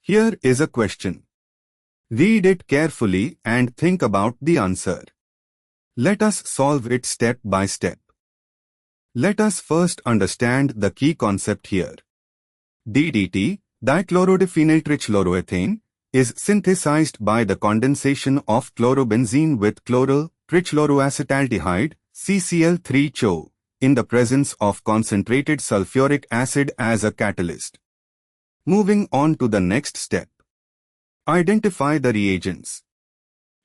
Here is a question. Read it carefully and think about the answer. Let us solve it step by step. Let us first understand the key concept here. DDT, Dichlorodiphenyltrichloroethane, is synthesized by the condensation of chlorobenzene with chloral trichloroacetaldehyde, CCl3CHO, in the presence of concentrated sulfuric acid as a catalyst. Moving on to the next step. Identify the reagents.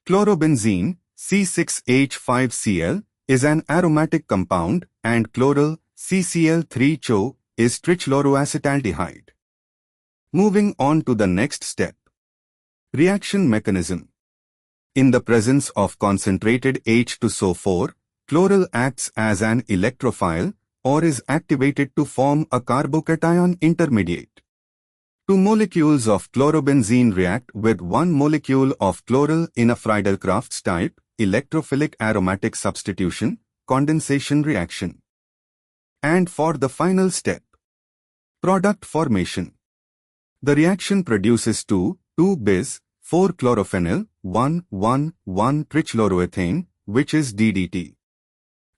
Chlorobenzene, C6H5Cl, is an aromatic compound and chloral, CCl3CHO, is trichloroacetaldehyde. Moving on to the next step. Reaction mechanism. In the presence of concentrated H2SO4, chloral acts as an electrophile or is activated to form a carbocation intermediate. Two molecules of chlorobenzene react with one molecule of chloral in a Friedel-Crafts type electrophilic aromatic substitution condensation reaction. And for the final step, product formation. The reaction produces 2,2-bis-4-chlorophenyl 1,1,1-trichloroethane, which is DDT.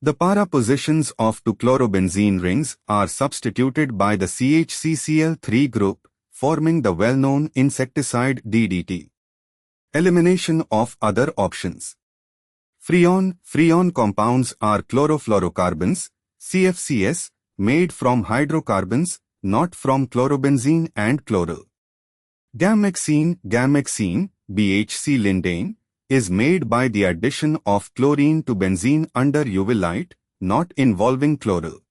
The para positions of two chlorobenzene rings are substituted by the CHCCl3 group, forming the well-known insecticide DDT. Elimination of other options. Freon compounds are chlorofluorocarbons, CFCs, made from hydrocarbons, not from chlorobenzene and chloral. Gamexene, BHC-lindane, is made by the addition of chlorine to benzene under UV light, not involving chloral.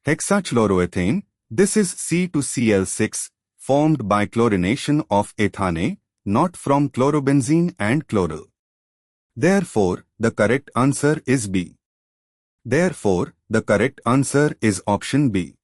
Hexachloroethane, this is C2Cl6, formed by chlorination of ethane, not from chlorobenzene and chloral. Therefore, the correct answer is B. Therefore, the correct answer is option B.